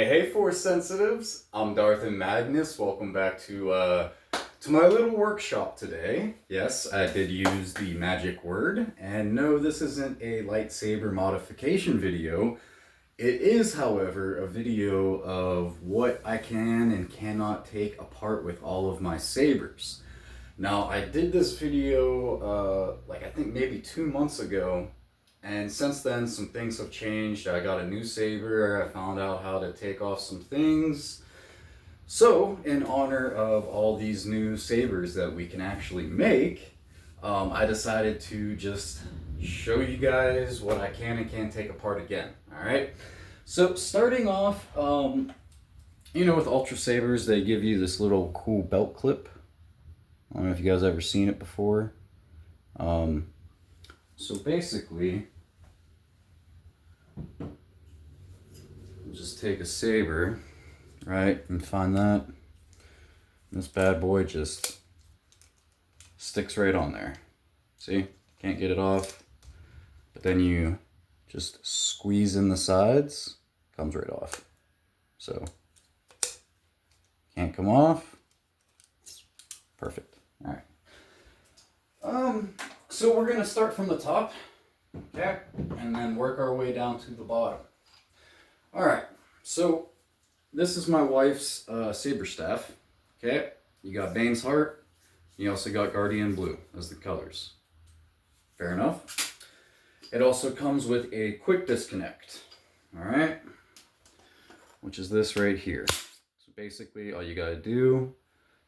Hey, Force Sensitives. I'm Darth and Magnus. Welcome back to my little workshop today. Yes, I did use the magic word, and no, this isn't a lightsaber modification video. It is, however, a video of what I can and cannot take apart with all of my sabers. Now, I did this video, I think maybe 2 months ago, and since then some things have changed. I got a new saber, I found out how to take off some things. So, in honor of all these new sabers that we can actually make, I decided to just show you guys what I can and can't take apart again, alright? So, starting off, with Ultra Sabers, they give you this little cool belt clip. I don't know if you guys ever seen it before. So basically, just take a saber, right, and find that. This bad boy just sticks right on there. See? Can't get it off. But then you just squeeze in the sides, comes right off. So, can't come off. Perfect. All right. So we're gonna start from the top, okay, and then work our way down to the bottom. All right. So this is my wife's saber staff. Okay. You got Bane's Heart. You also got Guardian Blue as the colors. Fair enough. It also comes with a quick disconnect. All right. Which is this right here. So basically, all you gotta do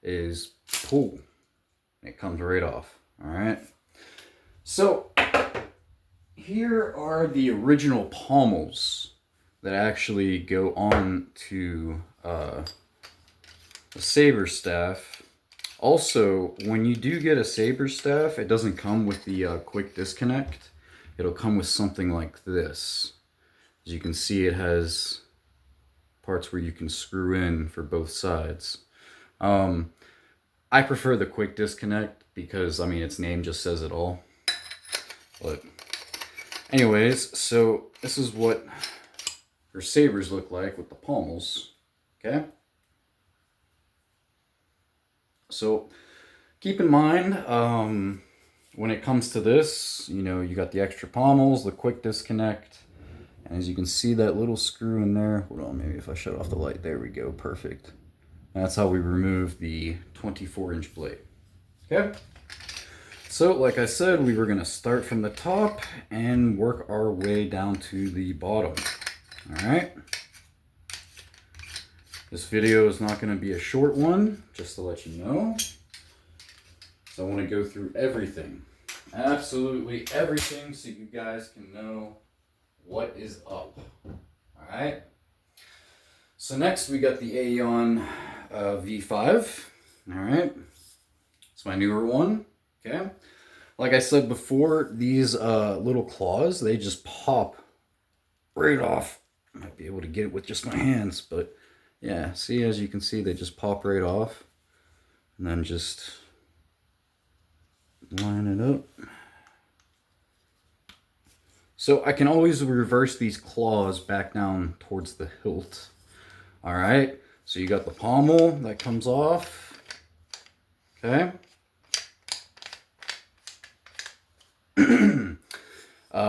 is pull. It comes right off. All right. So here are the original pommels that actually go on to the saber staff. Also, when you do get a saber staff, it doesn't come with the quick disconnect. It'll come with something like this. As you can see, it has parts where you can screw in for both sides. I prefer the quick disconnect because, I mean, its name just says it all. But anyways, so this is what her sabers look like with the pommels. Okay? So keep in mind, when it comes to this, you got the extra pommels, the quick disconnect, and as you can see that little screw in there. Hold on, maybe if I shut off the light, there we go, perfect. That's how we remove the 24-inch blade. Okay? So, like I said, we were going to start from the top and work our way down to the bottom. Alright? This video is not going to be a short one, just to let you know. So I want to go through everything. Absolutely everything, so you guys can know what is up. Alright? So next we got the Aeon V5. Alright? It's my newer one. Okay? Like I said before, these little claws, they just pop right off. I might be able to get it with just my hands, but yeah, see, as you can see, they just pop right off. And then just line it up. So I can always reverse these claws back down towards the hilt. Alright, so you got the pommel that comes off. Okay.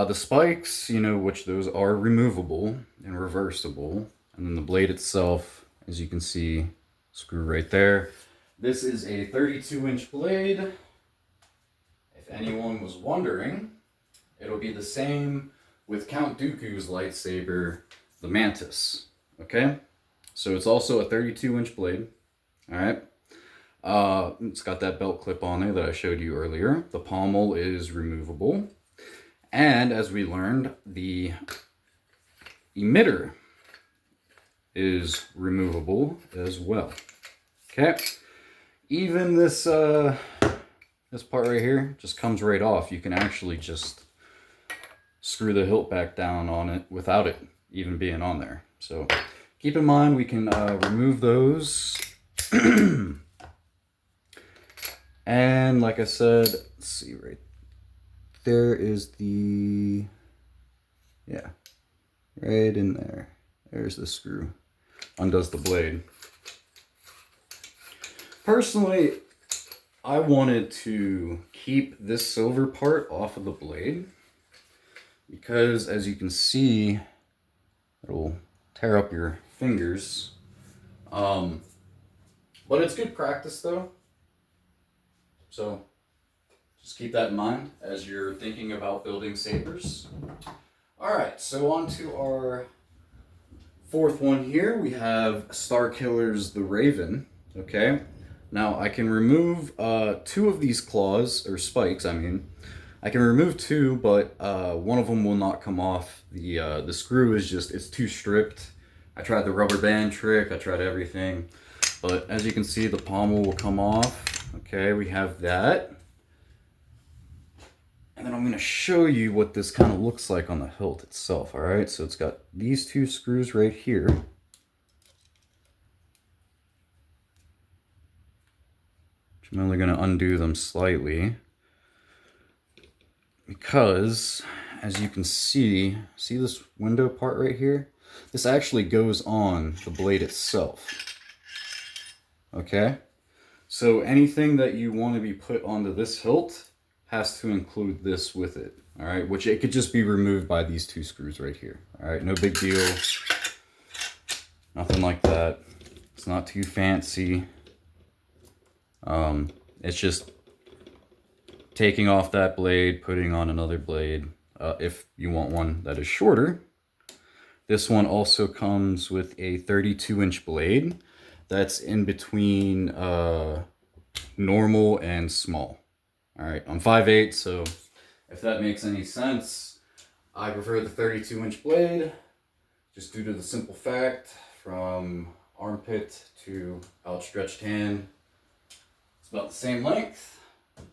The spikes, which those are removable and reversible. And then the blade itself, as you can see, screw right there. This is a 32-inch blade. If anyone was wondering, it'll be the same with Count Dooku's lightsaber, the Mantis. Okay? So it's also a 32-inch blade. Alright? It's got that belt clip on there that I showed you earlier. The pommel is removable. And as we learned, the emitter is removable as well. Okay? Even this this part right here just comes right off. You can actually just screw the hilt back down on it without it even being on there. So keep in mind we can remove those. And like I said, let's see, right there is the, yeah, right in there. There's the screw. undoes the blade. Personally, I wanted to keep this silver part off of the blade because, as you can see, it'll tear up your fingers. But it's good practice though. So just keep that in mind as you're thinking about building sabers. Alright, so on to our fourth one here. We have Starkiller's the Raven. Okay. Now I can remove 2 of these claws, or spikes, I mean. I can remove 2, but one of them will not come off. The screw is just, it's too stripped. I tried the rubber band trick, I tried everything. But as you can see, the pommel will come off. Okay, we have that. And then I'm going to show you what this kind of looks like on the hilt itself, alright? So it's got these 2 screws right here. I'm only going to undo them slightly because, as you can see this window part right here? This actually goes on the blade itself. Okay? So anything that you want to be put onto this hilt has to include this with it. Alright? Which it could just be removed by these 2 screws right here. Alright? No big deal. Nothing like that. It's not too fancy. It's just taking off that blade, putting on another blade, if you want one that is shorter. This one also comes with a 32-inch blade that's in between normal and small. Alright, I'm 5'8", so if that makes any sense, I prefer the 32-inch blade, just due to the simple fact, from armpit to outstretched hand, it's about the same length.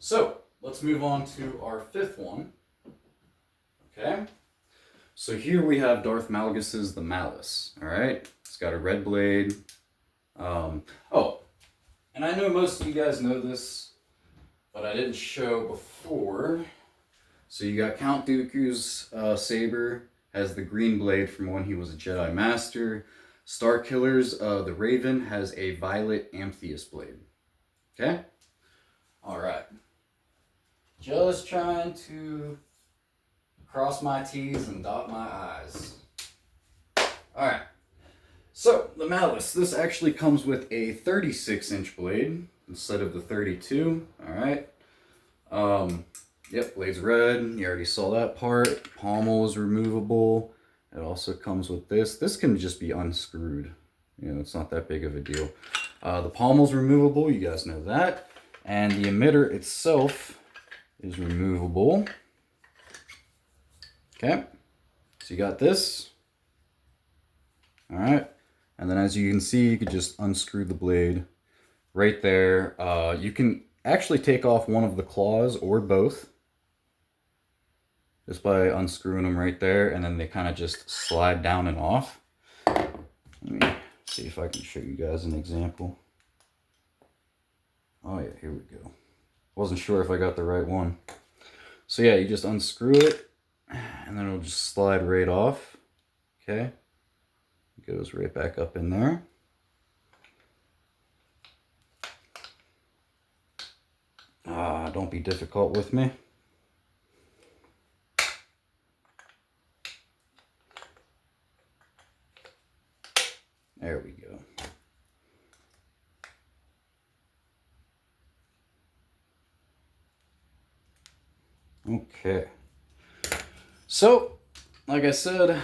So let's move on to our 5th one. Okay. So here we have Darth Malgus's the Malice. All right. It's got a red blade. Oh, and I know most of you guys know this, but I didn't show before. So you got Count Dooku's saber has the green blade from when he was a Jedi Master. Starkiller's the Raven has a violet Amethyst blade. Okay? Alright. Just trying to cross my T's and dot my I's. Alright. So, the Malice. This actually comes with a 36-inch blade instead of the 32. Alright. Yep, blade's red. You already saw that part. Pommel is removable. It also comes with this. This can just be unscrewed. You know, it's not that big of a deal. The pommel's removable, you guys know that. And the emitter itself is removable. Okay, so you got this. Alright, and then as you can see, you could just unscrew the blade right there. You can actually take off one of the claws or both, just by unscrewing them right there, and then they kind of just slide down and off. Let me see if I can show you guys an example. Oh yeah, here we go. Wasn't sure if I got the right one. So yeah, you just unscrew it, and then it'll just slide right off. Okay, it goes right back up in there. Don't be difficult with me. There we go. Okay. So, like I said,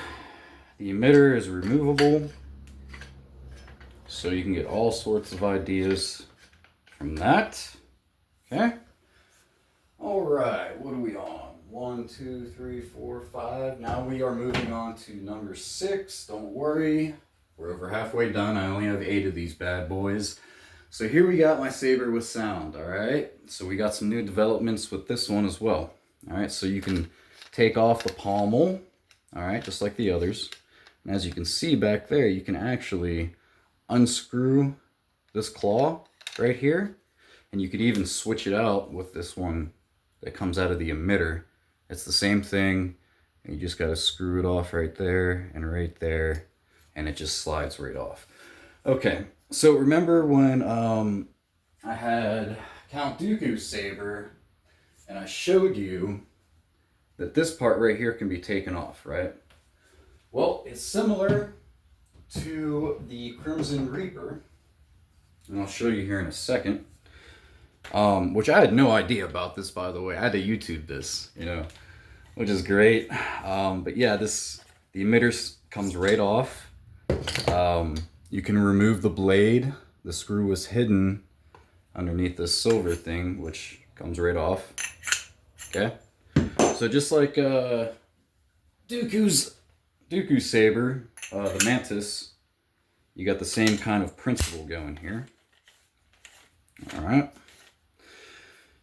the emitter is removable. So you can get all sorts of ideas from that. Okay. All right, what are we on? 1, 2, 3, 4, 5. Now we are moving on to number 6. Don't worry. We're over halfway done. I only have 8 of these bad boys. So here we got my saber with sound, all right? So we got some new developments with this one as well. All right, so you can take off the pommel, all right, just like the others. And as you can see back there, you can actually unscrew this claw right here. And you could even switch it out with this one that comes out of the emitter. It's the same thing. You just got to screw it off right there and right there. And it just slides right off. Okay, so remember when I had Count Dooku's saber and I showed you that this part right here can be taken off, right? Well, it's similar to the Crimson Reaper, and I'll show you here in a second. Which I had no idea about this, by the way. I had to YouTube this, which is great. But yeah, the emitter comes right off. You can remove the blade. The screw was hidden underneath this silver thing, which comes right off. Okay, so just like Dooku's saber, the Mantis, you got the same kind of principle going here. All right.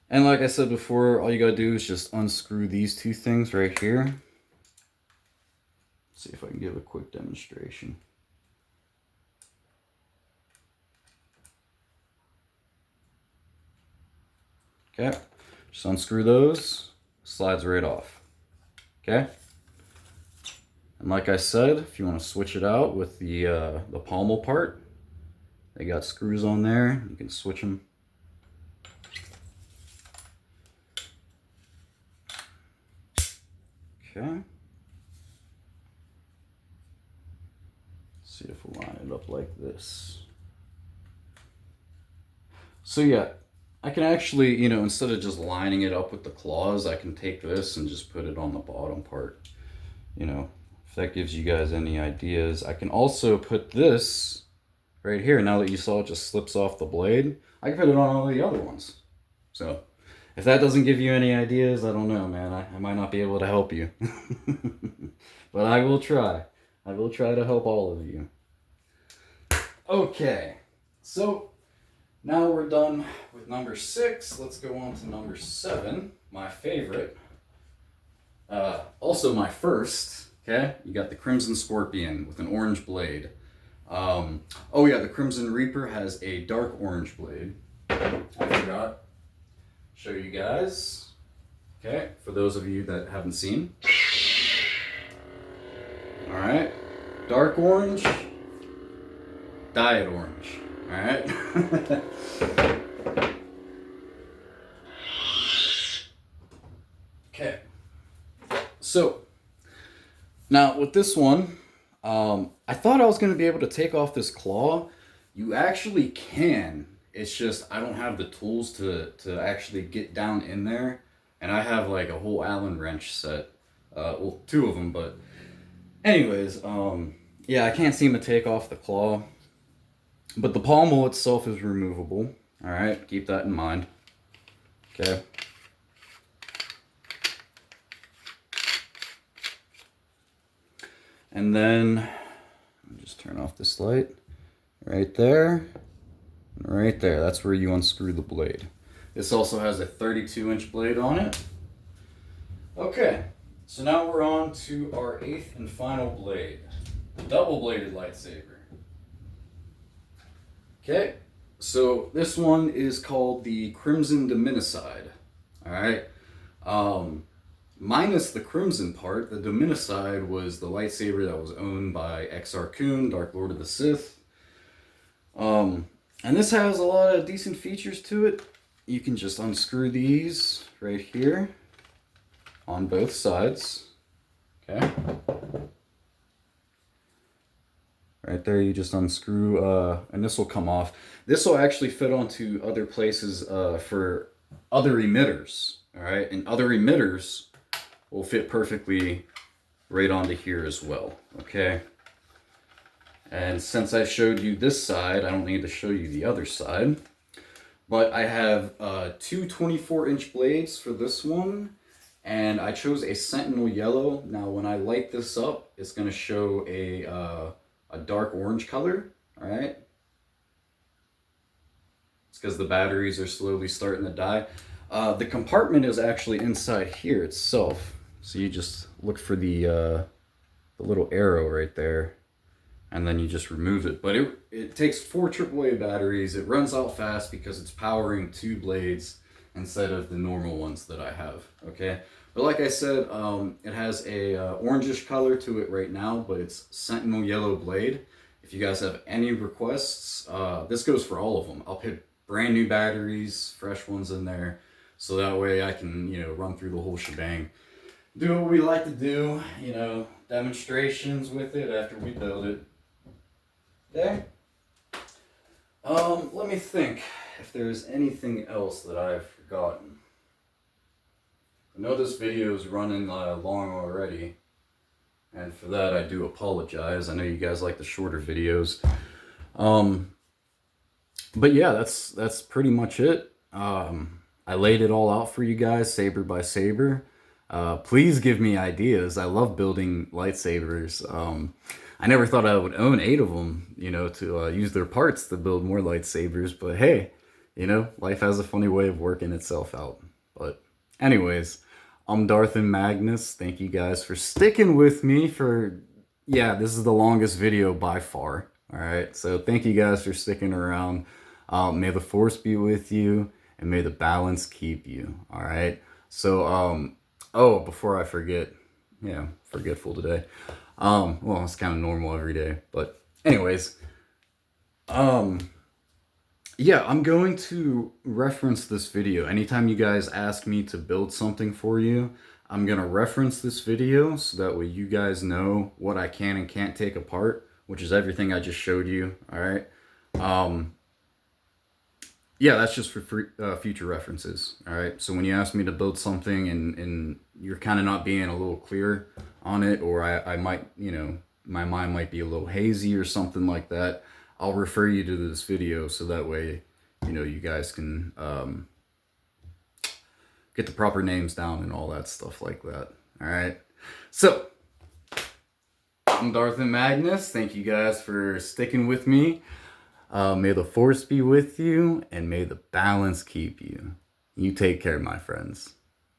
And like I said before, all you gotta do is just unscrew these two things right here. Let's see if I can give a quick demonstration. Okay, just unscrew those, slides right off. Okay. And like I said, if you want to switch it out with the pommel part, they got screws on there. You can switch them. Okay. Let's see if we'll line it up like this. So yeah, I can actually, instead of just lining it up with the claws, I can take this and just put it on the bottom part. If that gives you guys any ideas. I can also put this right here. Now that you saw it just slips off the blade, I can put it on all the other ones. So if that doesn't give you any ideas, I don't know, man. I might not be able to help you. But I will try. I will try to help all of you. Okay, so now we're done with number 6. Let's go on to number 7, my favorite. Also my first. Okay, you got the Crimson Scorpion with an orange blade. Oh yeah, the Crimson Reaper has a dark orange blade. I forgot. Show you guys. Okay, for those of you that haven't seen. All right, dark orange, diet orange. All right. Okay. So now with this one, I thought I was going to be able to take off this claw. You actually can. It's just I don't have the tools to actually get down in there, and I have like a whole Allen wrench set. Well, 2 of them, but anyways, yeah, I can't seem to take off the claw. But the pommel itself is removable. All right, keep that in mind. Okay. And then just turn off this light right there. Right there, that's where you unscrew the blade. This also has a 32-inch blade on it. Okay, so now we're on to our 8th and final blade, the double-bladed lightsaber. Okay, so this one is called the Crimson Dominicide. All right, minus the crimson part, the Dominicide was the lightsaber that was owned by Exar Kun, Dark Lord of the Sith. And this has a lot of decent features to it. You can just unscrew these right here on both sides. Okay. Right there, you just unscrew, and this will come off. This will actually fit onto other places for other emitters. All right, and other emitters will fit perfectly right onto here as well. Okay. And since I showed you this side, I don't need to show you the other side. But I have 2 24-inch blades for this one. And I chose a Sentinel Yellow. Now when I light this up, it's going to show a dark orange color. Alright? It's because the batteries are slowly starting to die. The compartment is actually inside here itself. So you just look for the little arrow right there. And then you just remove it. But it takes 4 AAA batteries. It runs out fast because it's powering 2 blades instead of the normal ones that I have. Okay, but like I said, it has a orangish color to it right now, but it's Sentinel Yellow blade. if you guys have any requests, this goes for all of them. I'll put brand new batteries, fresh ones in there, so that way I can, you know, run through the whole shebang. Do what we like to do, you know, demonstrations with it after we build it. Okay? Let me think if there's anything else that I've forgotten. I know this video is running long already, and for that I do apologize. I know you guys like the shorter videos. But yeah, that's pretty much it. I laid it all out for you guys, saber by saber. Please give me ideas. I love building lightsabers. I never thought I would own 8 of them, you know, to use their parts to build more lightsabers. But hey, you know, life has a funny way of working itself out. But anyways, I'm Darth and Magnus. Thank you guys for sticking with me for, yeah, this is the longest video by far. All right, so thank you guys for sticking around. May the force be with you, and may the balance keep you. All right. So, oh, before I forget, yeah, forgetful today. Well, it's kind of normal every day, but anyways, yeah, I'm going to reference this video. Anytime you guys ask me to build something for you, I'm going to reference this video so that way you guys know what I can and can't take apart, which is everything I just showed you. All right. Yeah, that's just for future references. All right. So when you ask me to build something and you're kind of not being a little clear on it, or I might, you know, my mind might be a little hazy or something like that, I'll refer you to this video so that way, you know, you guys can get the proper names down and all that stuff like that. All right. So I'm Darth and Magnus. Thank you guys for sticking with me. May the force be with you, and may the balance keep you. You take care, my friends.